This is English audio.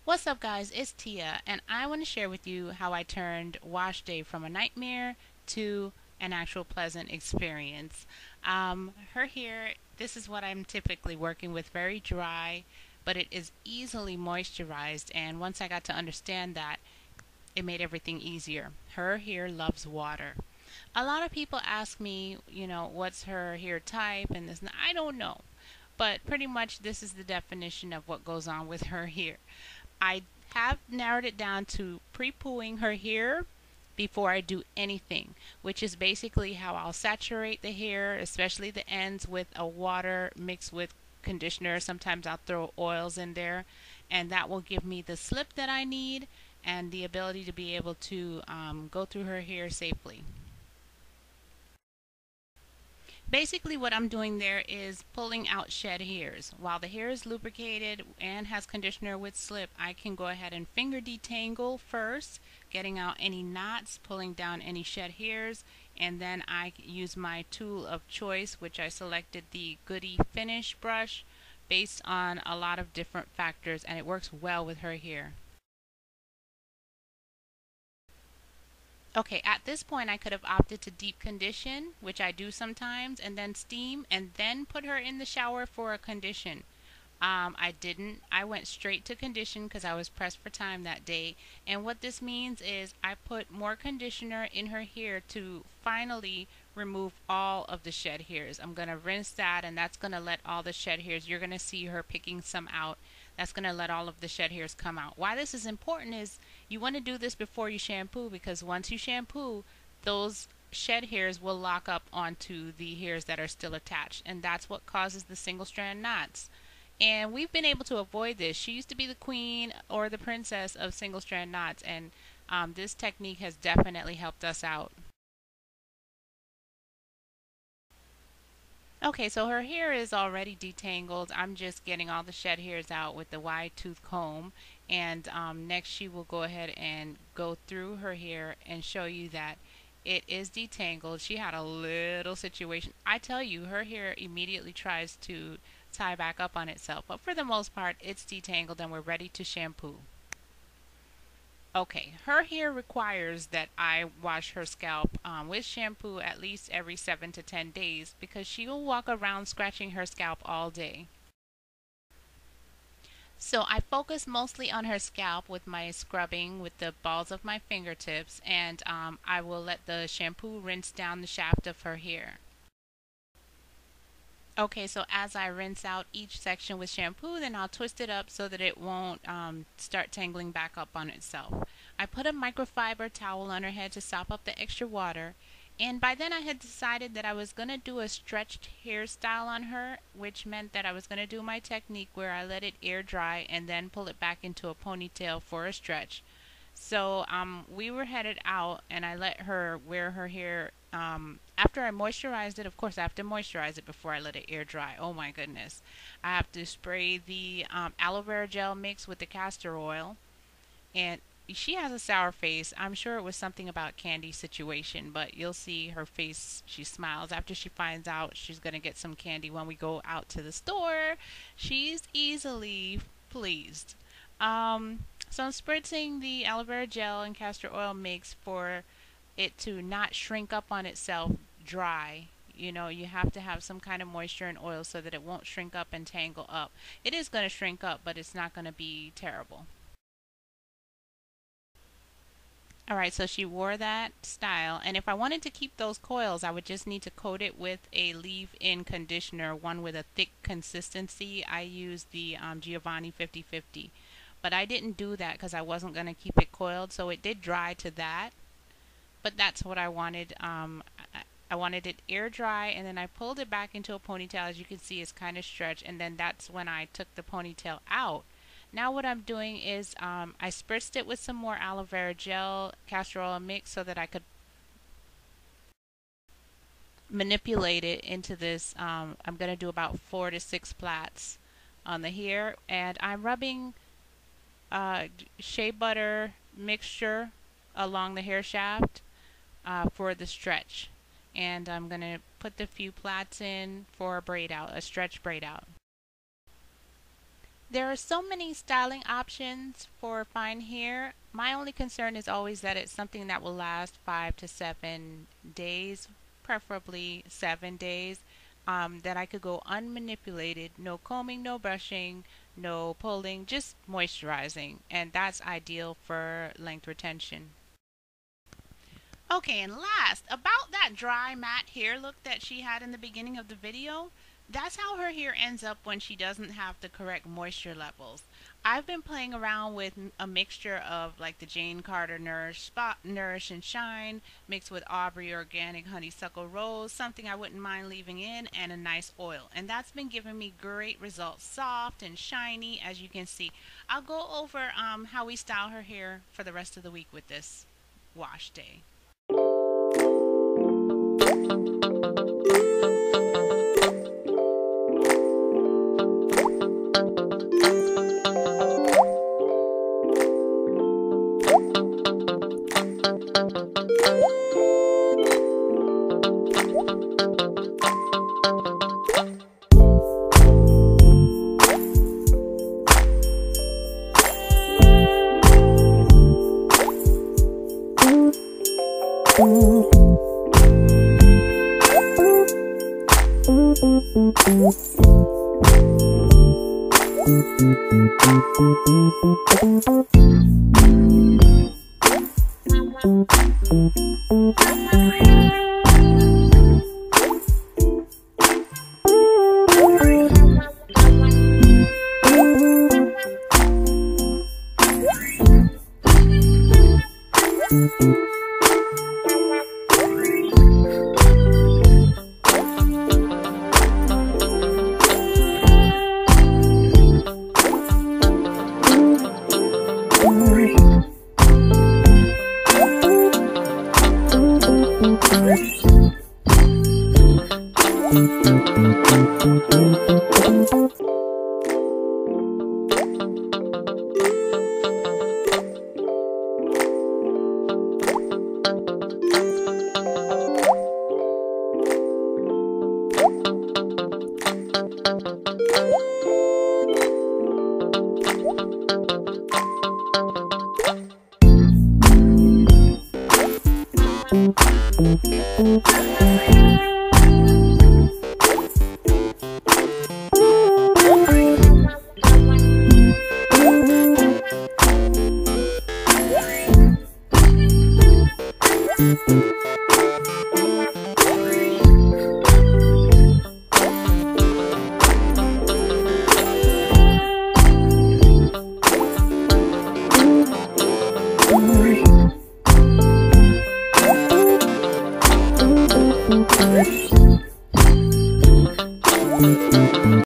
What's up guys, it's Tia and I want to share with you how I turned wash day from a nightmare to an actual pleasant experience. Her hair, this is what I'm typically working with, very dry, but it is easily moisturized, and once I got to understand that, it made everything easier. Her hair loves water. A lot of people ask me, what's her hair type and this, and I don't know. But pretty much this is the definition of what goes on with her hair. I have narrowed it down to pre-pooing her hair before I do anything, which is basically how I'll saturate the hair, especially the ends, with a water mixed with conditioner. Sometimes I'll throw oils in there, and that will give me the slip that I need and the ability to be able to go through her hair safely. Basically what I'm doing there is pulling out shed hairs. While the hair is lubricated and has conditioner with slip, I can go ahead and finger detangle first, getting out any knots, pulling down any shed hairs, and then I use my tool of choice, which I selected the Goody Finish brush based on a lot of different factors, and it works well with her hair. Okay, at this point I could have opted to deep condition, which I do sometimes, and then steam, and then put her in the shower for a condition. I didn't. I went straight to condition because I was pressed for time that day. And what this means is I put more conditioner in her hair to finally remove all of the shed hairs. I'm going to rinse that, and that's going to let all the shed hairs, you're going to see her picking some out. That's going to let all of the shed hairs come out. Why this is important is you want to do this before you shampoo, because once you shampoo, those shed hairs will lock up onto the hairs that are still attached, and that's what causes the single strand knots. And we've been able to avoid this. She used to be the queen or the princess of single strand knots, and this technique has definitely helped us out. Okay, so her hair is already detangled. I'm just getting all the shed hairs out with the wide tooth comb, and next she will go ahead and go through her hair and show you that it is detangled. She had a little situation. I tell you, her hair immediately tries to tie back up on itself, but for the most part it's detangled and we're ready to shampoo. Okay, her hair requires that I wash her scalp with shampoo at least every 7 to 10 days, because she will walk around scratching her scalp all day. So I focus mostly on her scalp with my scrubbing with the balls of my fingertips, and I will let the shampoo rinse down the shaft of her hair. Okay, so as I rinse out each section with shampoo, then I'll twist it up so that it won't start tangling back up on itself. I put a microfiber towel on her head to sop up the extra water, and by then I had decided that I was going to do a stretched hairstyle on her, which meant that I was going to do my technique where I let it air dry and then pull it back into a ponytail for a stretch. So we were headed out, and I let her wear her hair. After I moisturized it, of course I have to moisturize it before I let it air dry. Oh my goodness. I have to spray the aloe vera gel mix with the castor oil. And she has a sour face. I'm sure it was something about candy situation, but you'll see her face. She smiles after she finds out she's going to get some candy when we go out to the store. She's easily pleased. So I'm spritzing the aloe vera gel and castor oil mix for it to not shrink up on itself dry. You have to have some kind of moisture and oil so that it won't shrink up and tangle up. It is going to shrink up, but it's not going to be terrible. Alright, so she wore that style, and if I wanted to keep those coils, I would just need to coat it with a leave-in conditioner, one with a thick consistency. I used the Giovanni 50/50, but I didn't do that because I wasn't going to keep it coiled, so it did dry to that, but that's what I wanted. I wanted it air dry, and then I pulled it back into a ponytail. As you can see, it's kind of stretched, and then that's when I took the ponytail out. Now what I'm doing is I spritzed it with some more aloe vera gel, castor oil mix, so that I could manipulate it into this. I'm going to do about 4 to 6 plaits on the hair, and I'm rubbing shea butter mixture along the hair shaft for the stretch. And I'm going to put the few plaits in for a braid out, a stretch braid out. There are so many styling options for fine hair. My only concern is always that it's something that will last 5 to 7 days, preferably 7 days, that I could go unmanipulated, no combing, no brushing, no pulling, just moisturizing. And that's ideal for length retention. Okay, and last, about that dry matte hair look that she had in the beginning of the video, that's how her hair ends up when she doesn't have the correct moisture levels. I've been playing around with a mixture of like the Jane Carter Nourish Spot, Nourish and Shine, mixed with Aubrey Organic Honeysuckle Rose, something I wouldn't mind leaving in, and a nice oil. And that's been giving me great results, soft and shiny, as you can see. I'll go over how we style her hair for the rest of the week with this wash day.